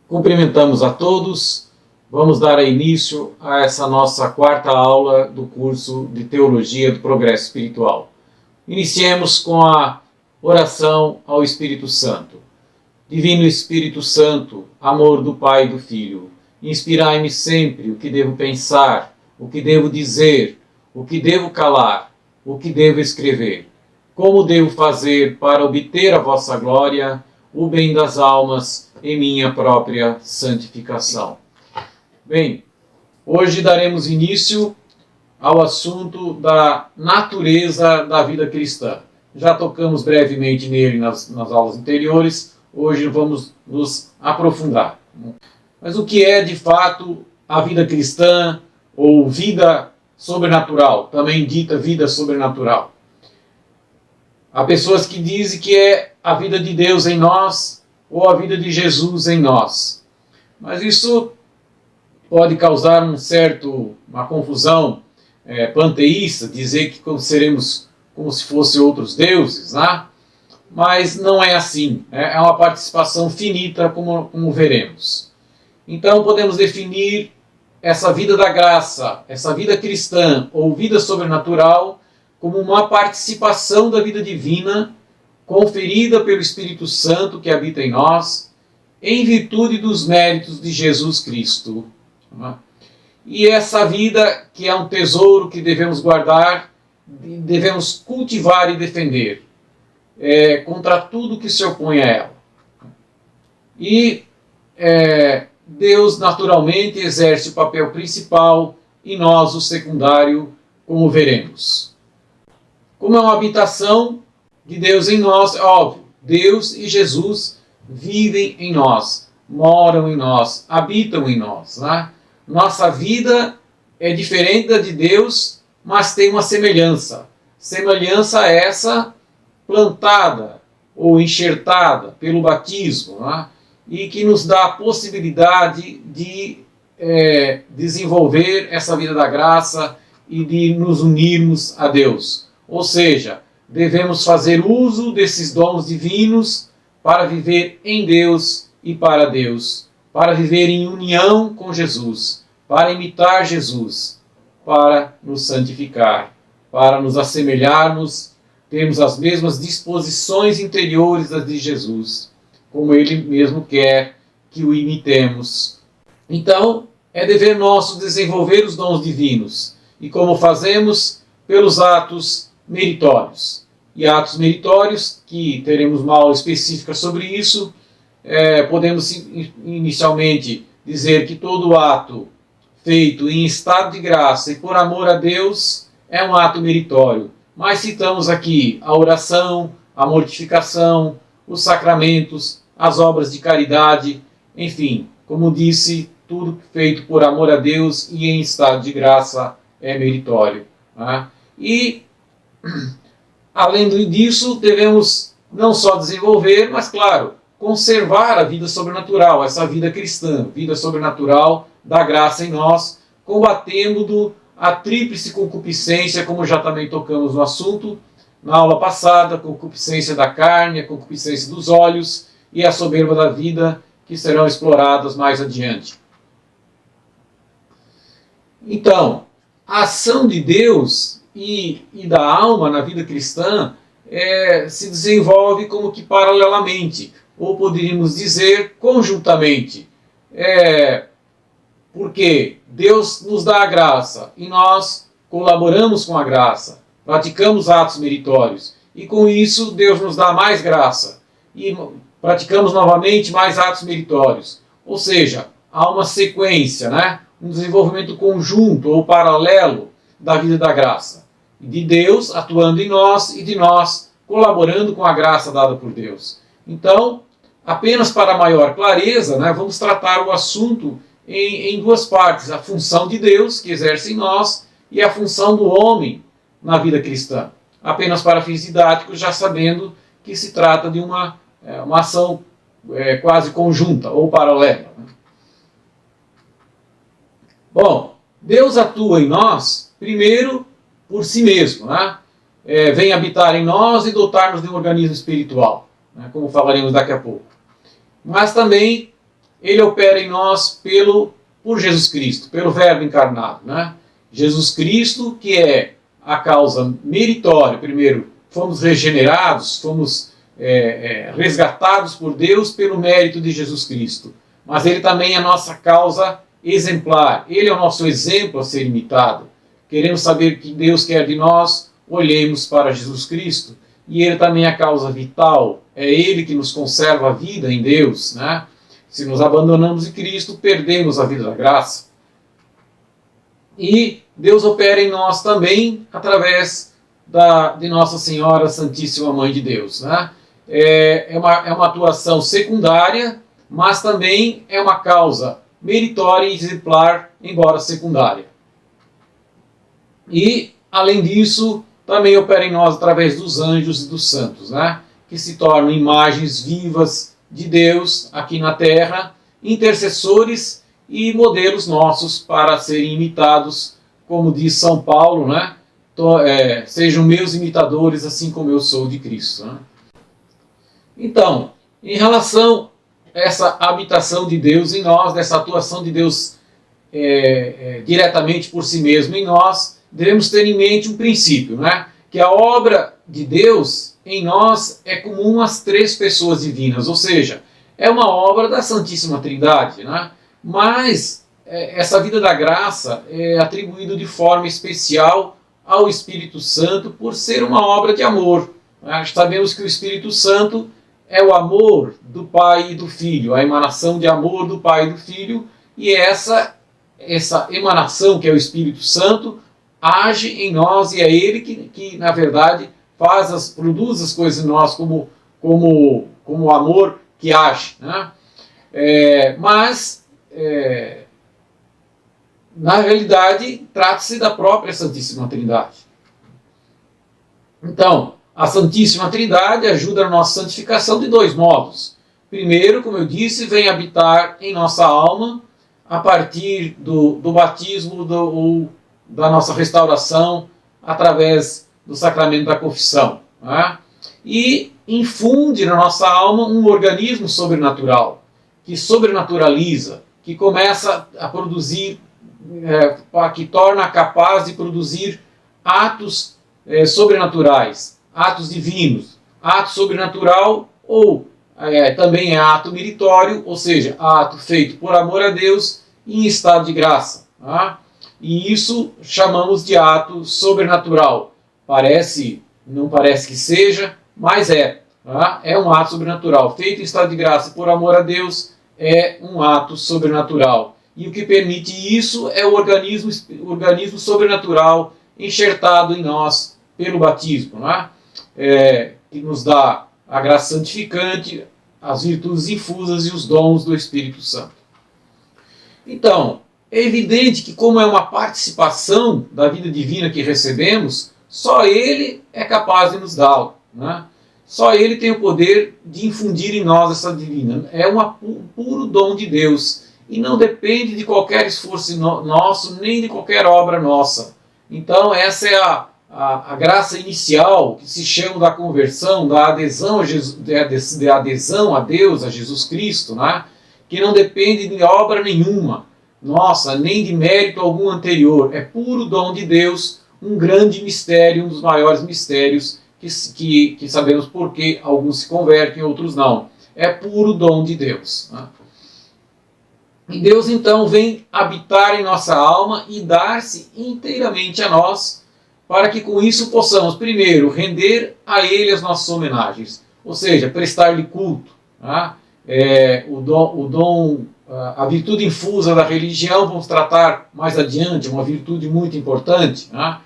Cumprimentamos a todos. Vamos dar início a essa nossa quarta aula do curso de Teologia do Progresso Espiritual. Iniciemos com a oração ao Espírito Santo. Divino Espírito Santo, amor do Pai e do Filho, inspirai-me sempre o que devo pensar, o que devo dizer, o que devo calar, o que devo escrever. Como devo fazer para obter a vossa glória, o bem das almas e minha própria santificação. Bem, hoje daremos início ao assunto da natureza da vida cristã. Já tocamos brevemente nele nas aulas anteriores, hoje vamos nos aprofundar. Mas o que é de fato a vida cristã ou vida sobrenatural, também dita vida sobrenatural? Há pessoas que dizem que é a vida de Deus em nós ou a vida de Jesus em nós. Mas isso pode causar uma confusão panteísta, dizer que seremos como se fossem outros deuses, né? Mas não é assim. É uma participação finita, como veremos. Então podemos definir essa vida da graça, essa vida cristã ou vida sobrenatural como uma participação da vida divina conferida pelo Espírito Santo que habita em nós, em virtude dos méritos de Jesus Cristo. E essa vida que é um tesouro que devemos guardar, devemos cultivar e defender contra tudo que se opõe a ela. E Deus naturalmente exerce o papel principal e nós o secundário, como veremos. Como é uma habitação de Deus em nós, é óbvio, Deus e Jesus vivem em nós, moram em nós, habitam em nós. Né? Nossa vida é diferente da de Deus, mas tem uma semelhança. Semelhança essa plantada ou enxertada pelo batismo, né? E que nos dá a possibilidade de desenvolver essa vida da graça e de nos unirmos a Deus. Ou seja, devemos fazer uso desses dons divinos para viver em Deus e para Deus, para viver em união com Jesus, para imitar Jesus, para nos santificar, para nos assemelharmos, termos as mesmas disposições interiores das de Jesus, como Ele mesmo quer que o imitemos. Então, é dever nosso desenvolver os dons divinos, e como fazemos? Pelos atos meritórios. E atos meritórios, que teremos uma aula específica sobre isso, podemos inicialmente dizer que todo ato feito em estado de graça e por amor a Deus é um ato meritório. Mas citamos aqui a oração, a mortificação, os sacramentos, as obras de caridade, enfim, como disse, tudo feito por amor a Deus e em estado de graça é meritório. Né? E além disso, devemos não só desenvolver, mas, claro, conservar a vida sobrenatural, essa vida cristã, vida sobrenatural da graça em nós, combatendo a tríplice concupiscência, como já também tocamos no assunto na aula passada, a concupiscência da carne, a concupiscência dos olhos e a soberba da vida, que serão exploradas mais adiante. Então, a ação de Deus e da alma na vida cristã se desenvolve como que paralelamente, ou poderíamos dizer conjuntamente. Porque Deus nos dá a graça e nós colaboramos com a graça, praticamos atos meritórios e com isso Deus nos dá mais graça e praticamos novamente mais atos meritórios. Ou seja, há uma sequência, né? Um desenvolvimento conjunto ou paralelo da vida da graça. De Deus atuando em nós e de nós colaborando com a graça dada por Deus. Então, apenas para maior clareza, né, vamos tratar o assunto em duas partes. A função de Deus, que exerce em nós, e a função do homem na vida cristã. Apenas para fins didáticos, já sabendo que se trata de uma ação quase conjunta ou paralela. Né? Bom, Deus atua em nós, primeiro, por si mesmo, né? Vem habitar em nós e dotar-nos de um organismo espiritual, né? Como falaremos daqui a pouco. Mas também ele opera em nós por Jesus Cristo, pelo Verbo encarnado, né? Jesus Cristo, que é a causa meritória. Primeiro, fomos regenerados, fomos resgatados por Deus pelo mérito de Jesus Cristo. Mas ele também é a nossa causa exemplar. Ele é o nosso exemplo a ser imitado. Queremos saber o que Deus quer de nós, olhemos para Jesus Cristo. E ele também é a causa vital. É ele que nos conserva a vida em Deus, né? Se nos abandonamos de Cristo, perdemos a vida da graça. E Deus opera em nós também através de Nossa Senhora Santíssima Mãe de Deus, né? É uma atuação secundária, mas também é uma causa meritória e exemplar, embora secundária. E, além disso, também opera em nós através dos anjos e dos santos, né? Que se tornam imagens vivas de Deus aqui na Terra, intercessores e modelos nossos para serem imitados, como diz São Paulo, né? Sejam meus imitadores, assim como eu sou de Cristo, né? Então, em relação a essa habitação de Deus em nós, dessa atuação de Deus diretamente por si mesmo em nós, devemos ter em mente um princípio, né? Que a obra de Deus em nós é comum às três pessoas divinas, ou seja, é uma obra da Santíssima Trindade, né? Mas essa vida da graça é atribuída de forma especial ao Espírito Santo por ser uma obra de amor. Sabemos que o Espírito Santo é o amor do Pai e do Filho, a emanação de amor do Pai e do Filho, e essa emanação, que é o Espírito Santo, age em nós, e é ele que na verdade, produz as coisas em nós como o amor que age, né? Na realidade, trata-se da própria Santíssima Trindade. Então, a Santíssima Trindade ajuda na nossa santificação de dois modos. Primeiro, como eu disse, vem habitar em nossa alma a partir do batismo ou da nossa restauração através do sacramento da confissão, né? E infunde na nossa alma um organismo sobrenatural, que sobrenaturaliza, que começa a produzir, que torna capaz de produzir atos sobrenaturais, atos divinos. Ato sobrenatural ou também é ato meritório, ou seja, ato feito por amor a Deus em estado de graça, tá? E isso chamamos de ato sobrenatural. Não parece que seja, mas tá? É um ato sobrenatural. Feito em estado de graça por amor a Deus, é um ato sobrenatural. E o que permite isso é o organismo sobrenatural enxertado em nós pelo batismo, né? Que nos dá a graça santificante, as virtudes infusas e os dons do Espírito Santo. Então, é evidente que, como é uma participação da vida divina que recebemos, só Ele é capaz de nos dá-la, né? Só Ele tem o poder de infundir em nós essa divina. É um puro dom de Deus e não depende de qualquer esforço nosso, nem de qualquer obra nossa. Então, essa é a graça inicial, que se chama da conversão, da adesão a Jesus, da adesão a Deus, a Jesus Cristo, né? Que não depende de obra nenhuma nossa, nem de mérito algum anterior. É puro dom de Deus, um grande mistério, um dos maiores mistérios que sabemos por que alguns se convertem, outros não. É puro dom de Deus, né? E Deus então vem habitar em nossa alma e dar-se inteiramente a nós, para que com isso possamos, primeiro, render a Ele as nossas homenagens, ou seja, prestar-lhe culto, né? A virtude infusa da religião, vamos tratar mais adiante, uma virtude muito importante, né?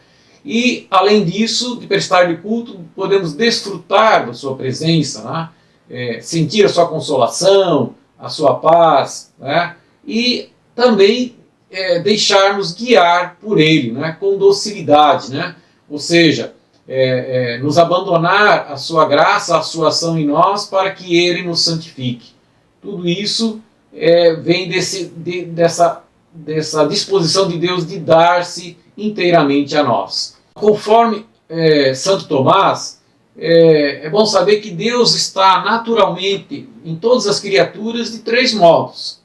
E, além disso, de prestar-lhe culto, podemos desfrutar da sua presença, né? Sentir a sua consolação, a sua paz, né? E também deixar-nos guiar por Ele, né? Com docilidade, né? Ou seja, nos abandonar a sua graça, a sua ação em nós, para que Ele nos santifique. Tudo isso vem dessa disposição de Deus de dar-se inteiramente a nós. Conforme Santo Tomás, é bom saber que Deus está naturalmente em todas as criaturas de três modos.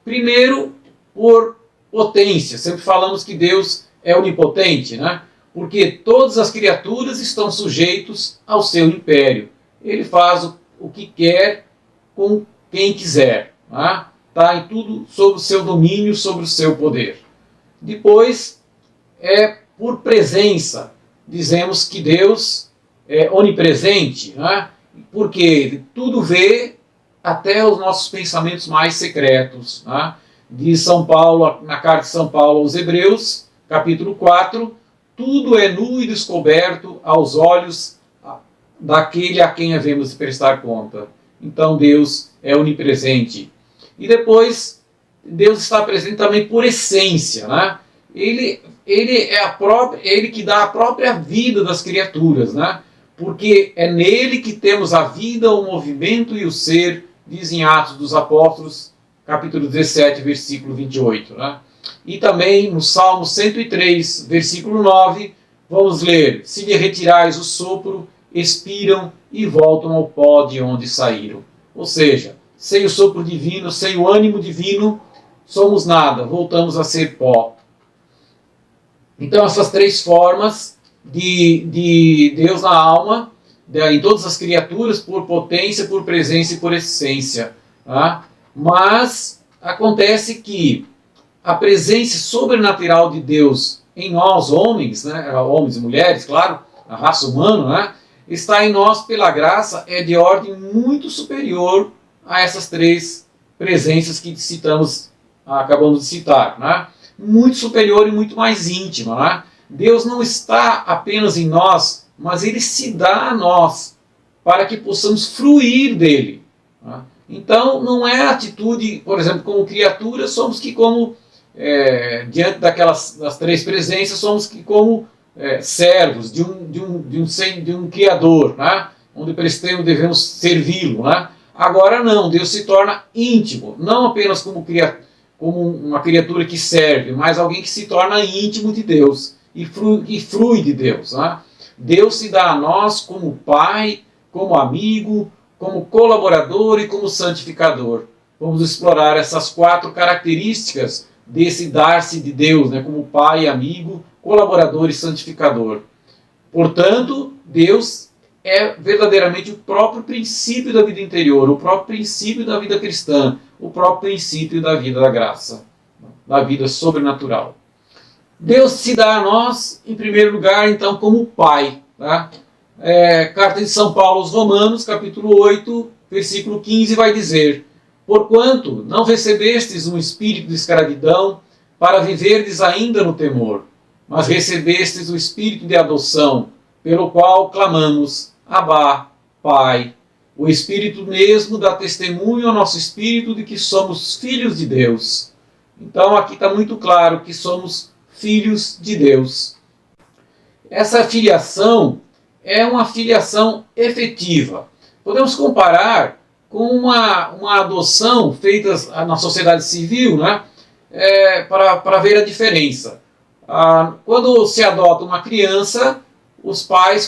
Primeiro, por potência. Sempre falamos que Deus é onipotente, né? Porque todas as criaturas estão sujeitos ao seu império. Ele faz o que quer com quem quiser. Está em tudo sob o seu domínio, sobre o seu poder. Depois, por presença. Dizemos que Deus é onipresente, né? Porque Ele tudo vê, até os nossos pensamentos mais secretos. Né? Diz São Paulo, na carta de São Paulo aos Hebreus, capítulo 4, tudo é nu e descoberto aos olhos daquele a quem havemos de prestar conta. Então Deus é onipresente. E depois, Deus está presente também por essência. Né? Ele é ele que dá a própria vida das criaturas. Né? Porque é nele que temos a vida, o movimento e o ser, dizem Atos dos Apóstolos, capítulo 17, versículo 28. Né? E também no Salmo 103, versículo 9, vamos ler: se lhe retirais o sopro, expiram e voltam ao pó de onde saíram. Ou seja, sem o sopro divino, sem o ânimo divino, somos nada, voltamos a ser pó. Então essas três formas de Deus na alma, em todas as criaturas, por potência, por presença e por essência. Tá? Mas acontece que a presença sobrenatural de Deus em nós, homens, né, homens e mulheres, claro, a raça humana, né, está em nós pela graça, é de ordem muito superior a essas três presenças que acabamos de citar. Né? Muito superior e muito mais íntima. Né? Deus não está apenas em nós, mas Ele se dá a nós para que possamos fruir dele. Né? Então, não é atitude, por exemplo, como criatura, somos que como, diante das três presenças, somos que como servos de um Criador, né? Onde devemos servi-lo. Né? Agora não, Deus se torna íntimo, não apenas como uma criatura que serve, mas alguém que se torna íntimo de Deus e flui de Deus. Né? Deus se dá a nós como Pai, como amigo, como colaborador e como santificador. Vamos explorar essas quatro características desse dar-se de Deus, né? Como Pai, amigo, colaborador e santificador. Portanto, Deus é verdadeiramente o próprio princípio da vida interior, o próprio princípio da vida cristã, o próprio princípio da vida da graça, da vida sobrenatural. Deus se dá a nós, em primeiro lugar, então, como Pai. Tá? Carta de São Paulo aos Romanos, capítulo 8, versículo 15, vai dizer: porquanto não recebestes um espírito de escravidão para viverdes ainda no temor, mas recebestes o espírito de adoção, pelo qual clamamos: Abá, Pai. O Espírito mesmo dá testemunho ao nosso espírito de que somos filhos de Deus. Então aqui está muito claro que somos filhos de Deus. Essa filiação é uma filiação efetiva. Podemos comparar com uma adoção feita na sociedade civil, né? Para ver a diferença. Quando se adota uma criança, os pais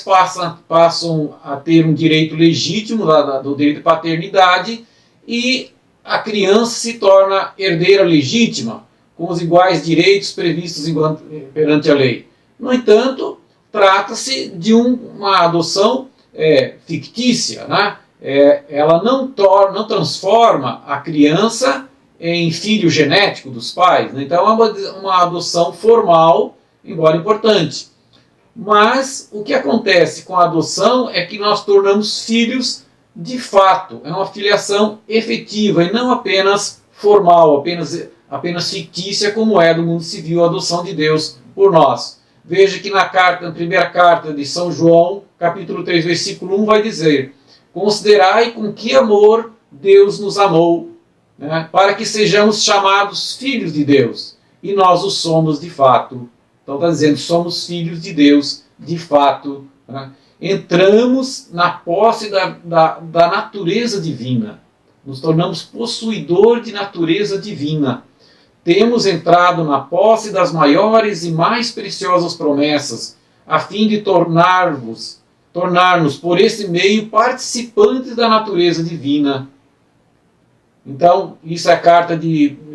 passam a ter um direito legítimo do direito de paternidade e a criança se torna herdeira legítima, com os iguais direitos previstos perante a lei. No entanto, trata-se de uma adoção fictícia. Né? Ela não transforma a criança em filho genético dos pais. Né? Então é uma adoção formal, embora importante. Mas o que acontece com a adoção é que nós tornamos filhos de fato. É uma filiação efetiva e não apenas formal, apenas fictícia, como é do mundo civil a adoção de Deus por nós. Veja que na primeira carta de São João, capítulo 3, versículo 1, vai dizer: considerai com que amor Deus nos amou, né, para que sejamos chamados filhos de Deus. E nós o somos de fato. Então está dizendo, somos filhos de Deus, de fato. Né? Entramos na posse da natureza divina. Nos tornamos possuidor de natureza divina. Temos entrado na posse das maiores e mais preciosas promessas, a fim de tornar-nos, por esse meio, participantes da natureza divina. Então, isso é a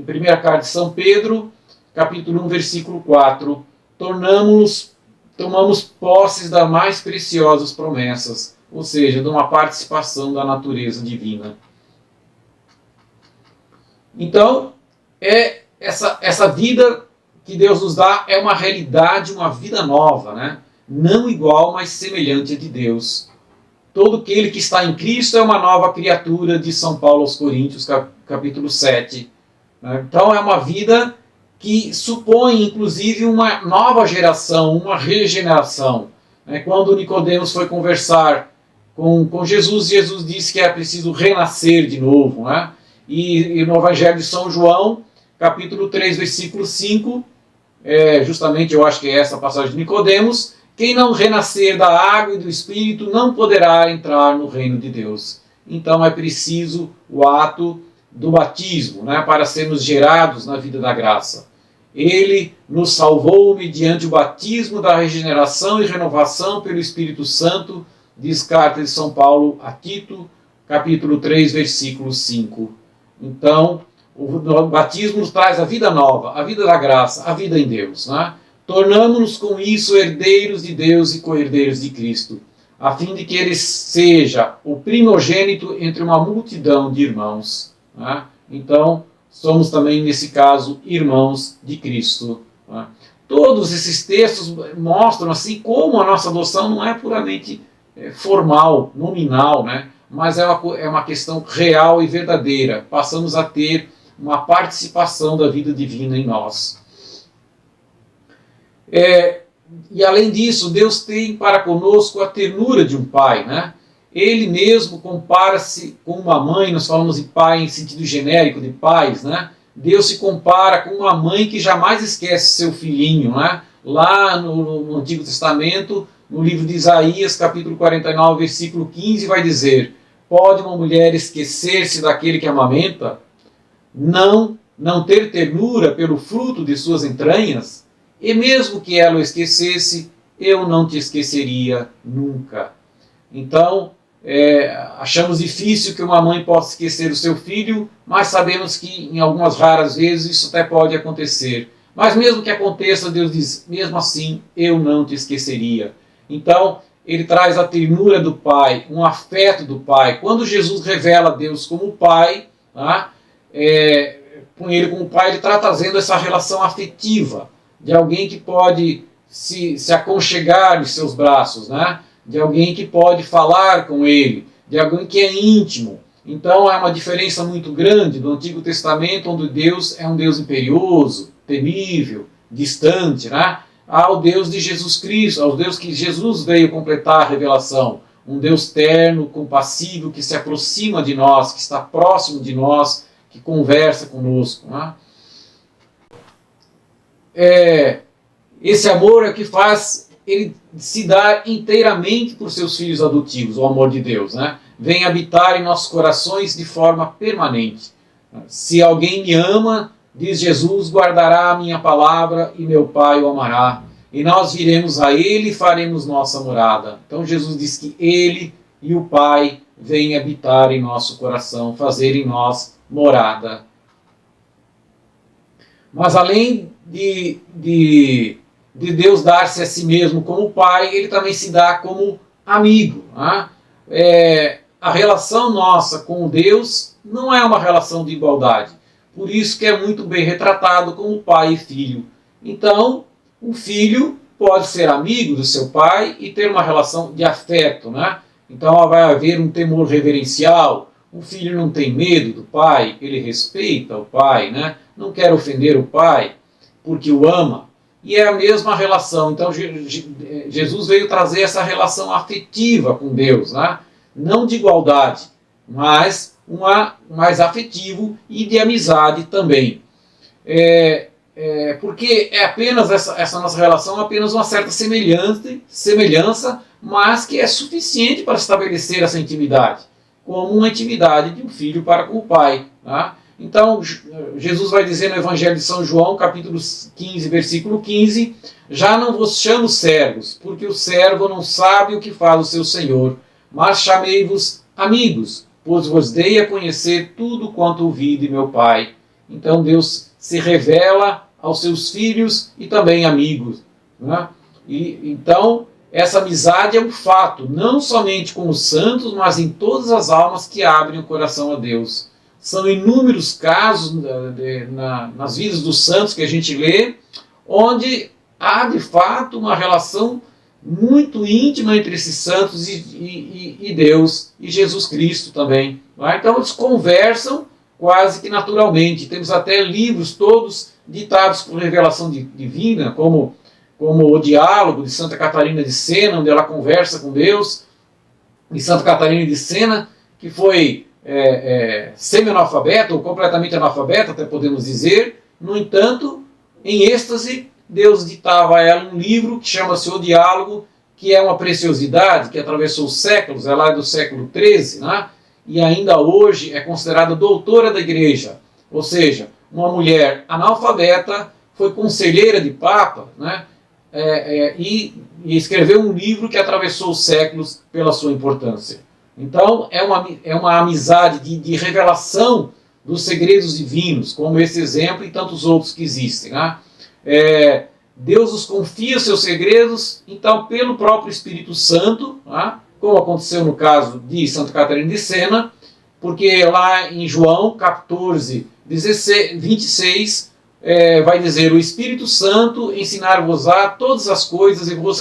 primeira carta de São Pedro, capítulo 1, versículo 4. Tomamos posses das mais preciosas promessas, ou seja, de uma participação da natureza divina. Então, essa vida que Deus nos dá é uma realidade, uma vida nova, né? Não igual, mas semelhante a de Deus. Todo aquele que está em Cristo é uma nova criatura, de São Paulo aos Coríntios, capítulo 7. Então é uma vida que supõe, inclusive, uma nova geração, uma regeneração. Quando Nicodemos foi conversar com Jesus, Jesus disse que é preciso renascer de novo. E no Evangelho de São João, capítulo 3, versículo 5, justamente eu acho que é essa passagem de Nicodemos: quem não renascer da água e do Espírito não poderá entrar no reino de Deus. Então é preciso o ato do batismo, para sermos gerados na vida da graça. Ele nos salvou mediante o batismo da regeneração e renovação pelo Espírito Santo, diz carta de São Paulo a Tito, capítulo 3, versículo 5. Então, o batismo nos traz a vida nova, a vida da graça, a vida em Deus. Tornamos-nos com isso herdeiros de Deus e co-herdeiros de Cristo, a fim de que ele seja o primogênito entre uma multidão de irmãos. Então, somos também, nesse caso, irmãos de Cristo. Todos esses textos mostram assim como a nossa adoção não é puramente formal, nominal, mas é uma questão real e verdadeira. Passamos a ter uma participação da vida divina em nós. E além disso, Deus tem para conosco a ternura de um pai. Ele mesmo compara-se com uma mãe. Nós falamos de pai em sentido genérico, de pais. Deus se compara com uma mãe que jamais esquece seu filhinho. Lá no Antigo Testamento, no livro de Isaías, capítulo 49, versículo 15, vai dizer: pode uma mulher esquecer-se daquele que amamenta? Não ter ternura pelo fruto de suas entranhas? E mesmo que ela o esquecesse, eu não te esqueceria nunca. Então, achamos difícil que uma mãe possa esquecer o seu filho, mas sabemos que em algumas raras vezes isso até pode acontecer. Mas mesmo que aconteça, Deus diz: mesmo assim, eu não te esqueceria. Então, ele traz a ternura do Pai, um afeto do Pai. Quando Jesus revela Deus como Pai, com ele como Pai, ele está trazendo essa relação afetiva, de alguém que pode se aconchegar em seus braços, de alguém que pode falar com ele, de alguém que é íntimo. Então é uma diferença muito grande do Antigo Testamento, onde Deus é um Deus imperioso, temível, distante, ao Deus de Jesus Cristo, ao Deus que Jesus veio completar a revelação. Um Deus terno, compassivo, que se aproxima de nós, que está próximo de nós, que conversa conosco. Esse amor é que faz ele se dar inteiramente por seus filhos adotivos, o amor de Deus. Vem habitar em nossos corações de forma permanente. Se alguém me ama, diz Jesus, guardará a minha palavra e meu Pai o amará. E nós viremos a ele e faremos nossa morada. Então Jesus diz que ele e o Pai vêm habitar em nosso coração, fazer em nós morada. Mas além de Deus dar-se a si mesmo como Pai, ele também se dá como amigo. A relação nossa com Deus não é uma relação de igualdade. Por isso que é muito bem retratado como pai e filho. Então, um filho pode ser amigo do seu pai e ter uma relação de afeto. Então vai haver um temor reverencial. O filho não tem medo do pai, ele respeita o pai, não quer ofender o pai, porque o ama. E é a mesma relação. Então Jesus veio trazer essa relação afetiva com Deus, não de igualdade, mas mais afetivo e de amizade também. Porque é apenas essa nossa relação, apenas uma certa semelhança, mas que é suficiente para estabelecer essa intimidade, como uma intimidade de um filho para com o pai. Então, Jesus vai dizer no Evangelho de São João, capítulo 15, versículo 15, já não vos chamo servos, porque o servo não sabe o que faz o seu senhor, mas chamei-vos amigos, pois vos dei a conhecer tudo quanto ouvi de meu Pai. Então Deus se revela aos seus filhos e também amigos, né? Então, essa amizade é um fato, não somente com os santos, mas em todas as almas que abrem o coração a Deus. São inúmeros casos nas vidas dos santos que a gente lê, onde há de fato uma relação muito íntima entre esses santos e Deus, e Jesus Cristo também. Então eles conversam quase que naturalmente. Temos até livros todos ditados por revelação divina, como o Diálogo de Santa Catarina de Sena, onde ela conversa com Deus. E Santa Catarina de Sena, que foi semi-analfabeta, ou completamente analfabeta, até podemos dizer, no entanto, em êxtase, Deus ditava a ela um livro que chama-se O Diálogo, que é uma preciosidade, que atravessou os séculos, ela é do século XIII, né? E ainda hoje é considerada doutora da Igreja, ou seja, uma mulher analfabeta, foi conselheira de Papa, né? E escreveu um livro que atravessou os séculos pela sua importância. Então é uma amizade de revelação dos segredos divinos, como esse exemplo e tantos outros que existem, né? Deus nos confia os seus segredos, então pelo próprio Espírito Santo, né? Como aconteceu no caso de Santa Catarina de Sena, porque lá em João 14, 26, vai dizer: o Espírito Santo ensinar-vos-á todas as coisas e vos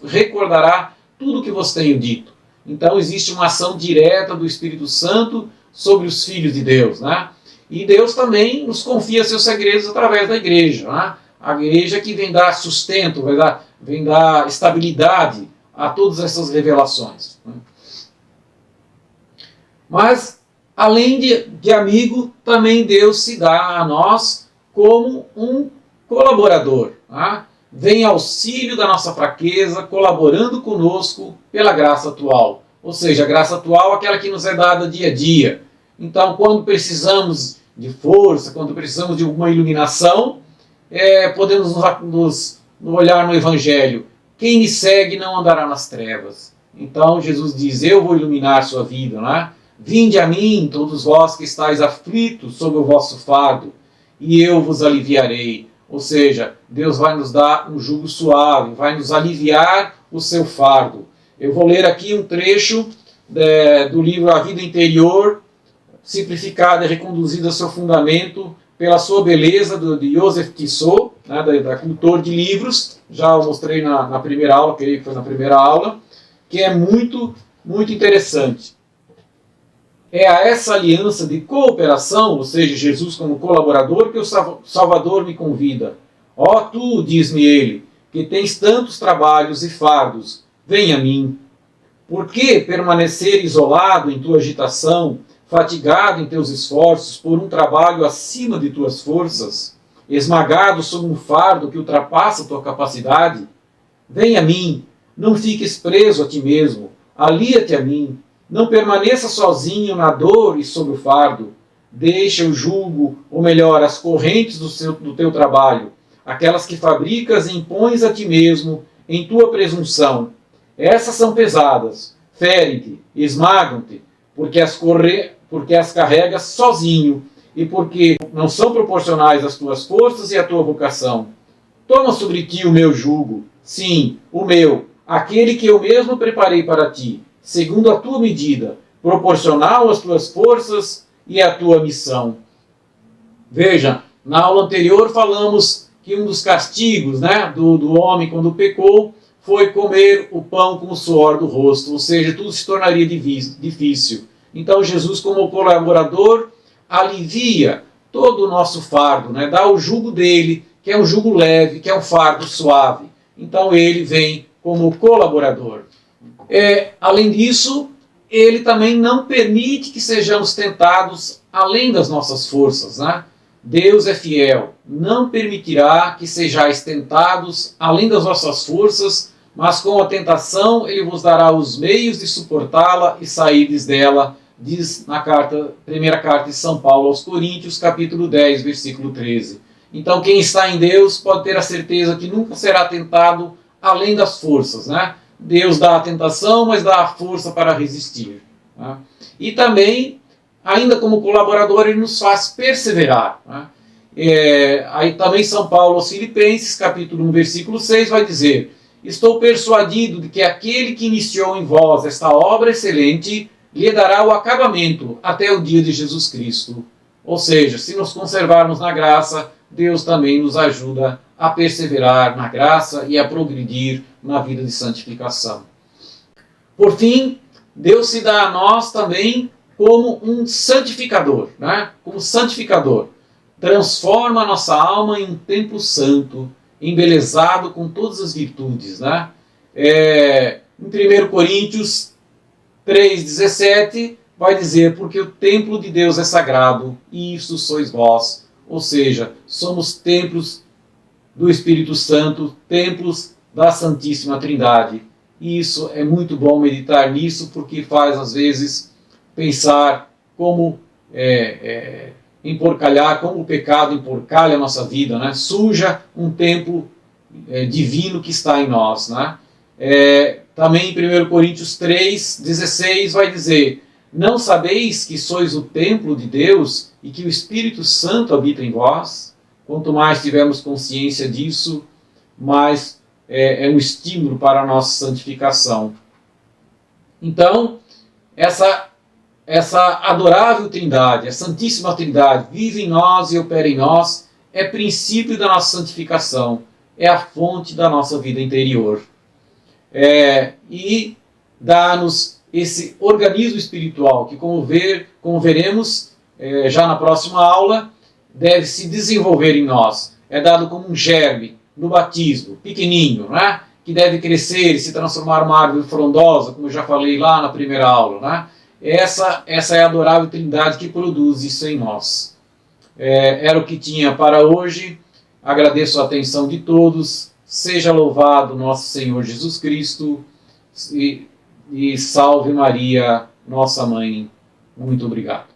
recordará tudo o que vos tenho dito. Então existe uma ação direta do Espírito Santo sobre os filhos de Deus, né? E Deus também nos confia seus segredos através da igreja, né? A igreja que vem dar sustento, vem dar estabilidade a todas essas revelações, né? Mas, além de amigo, também Deus se dá a nós como um colaborador, né? Vem auxílio da nossa fraqueza, colaborando conosco pela graça atual. Ou seja, a graça atual é aquela que nos é dada dia a dia. Então, quando precisamos de força, quando precisamos de alguma iluminação, podemos nos olhar no Evangelho. Quem me segue não andará nas trevas. Então, Jesus diz: eu vou iluminar sua vida, né? Vinde a mim, todos vós que estáis aflitos sob o vosso fardo, e eu vos aliviarei. Ou seja, Deus vai nos dar um jugo suave, vai nos aliviar o seu fardo. Eu vou ler aqui um trecho do livro A Vida Interior, simplificada e reconduzida ao seu fundamento pela sua beleza, de Joseph Tissot, né, da Cultor de Livros. Já o mostrei na primeira aula, creio que foi na primeira aula, que é muito, muito interessante. É a essa aliança de cooperação, ou seja, Jesus como colaborador, que o Salvador me convida. Ó tu, diz-me ele, que tens tantos trabalhos e fardos, vem a mim. Por que permanecer isolado em tua agitação, fatigado em teus esforços por um trabalho acima de tuas forças, esmagado sob um fardo que ultrapassa tua capacidade? Vem a mim, não fiques preso a ti mesmo, alia-te a mim. Não permaneça sozinho na dor e sob o fardo. Deixa o jugo, ou melhor, as correntes do teu trabalho, aquelas que fabricas e impões a ti mesmo em tua presunção. Essas são pesadas, ferem-te, esmagam-te, porque as carregas sozinho e porque não são proporcionais às tuas forças e à tua vocação. Toma sobre ti o meu jugo, sim, o meu, aquele que eu mesmo preparei para ti, segundo a tua medida, proporcional às tuas forças e à tua missão. Veja, na aula anterior falamos que um dos castigos, né, do homem quando pecou foi comer o pão com o suor do rosto, ou seja, tudo se tornaria difícil. Então Jesus, como colaborador, alivia todo o nosso fardo, né, dá o jugo dele, que é um jugo leve, que é um fardo suave. Então ele vem como colaborador. Além disso, ele também não permite que sejamos tentados além das nossas forças, né? Deus é fiel, não permitirá que sejais tentados além das vossas forças, mas com a tentação ele vos dará os meios de suportá-la e sairdes dela, diz na primeira carta de São Paulo aos Coríntios, capítulo 10, versículo 13. Então quem está em Deus pode ter a certeza que nunca será tentado além das forças, né? Deus dá a tentação, mas dá a força para resistir. né? E também, ainda como colaborador, ele nos faz perseverar, né? Aí também São Paulo aos Filipenses, capítulo 1, versículo 6, vai dizer: estou persuadido de que aquele que iniciou em vós esta obra excelente lhe dará o acabamento até o dia de Jesus Cristo. Ou seja, se nos conservarmos na graça, Deus também nos ajuda a perseverar na graça e a progredir na vida de santificação. Por fim, Deus se dá a nós também como um santificador, né? Como santificador. Transforma a nossa alma em um templo santo, embelezado com todas as virtudes, né? Em 1 Coríntios 3,17 vai dizer: porque o templo de Deus é sagrado, e isto sois vós. Ou seja, somos templos do Espírito Santo, templos da Santíssima Trindade. E isso é muito bom meditar nisso, porque faz às vezes pensar como emporcalhar, como o pecado emporcalha a nossa vida, né? Suja um templo divino que está em nós, né? Também em 1 Coríntios 3,16 vai dizer: não sabeis que sois o templo de Deus e que o Espírito Santo habita em vós? Quanto mais tivermos consciência disso, mais é um estímulo para a nossa santificação. Então, essa adorável Trindade, a Santíssima Trindade, vive em nós e opera em nós, é princípio da nossa santificação, é a fonte da nossa vida interior. E dá-nos esse organismo espiritual que, como veremos já na próxima aula, deve se desenvolver em nós. É dado como um germe no batismo, pequenininho, né? Que deve crescer e se transformar numa árvore frondosa, como eu já falei lá na primeira aula, né? Essa é a adorável Trindade que produz isso em nós. Era o que tinha para hoje. Agradeço a atenção de todos. Seja louvado nosso Senhor Jesus Cristo e salve Maria, nossa mãe. Muito obrigado.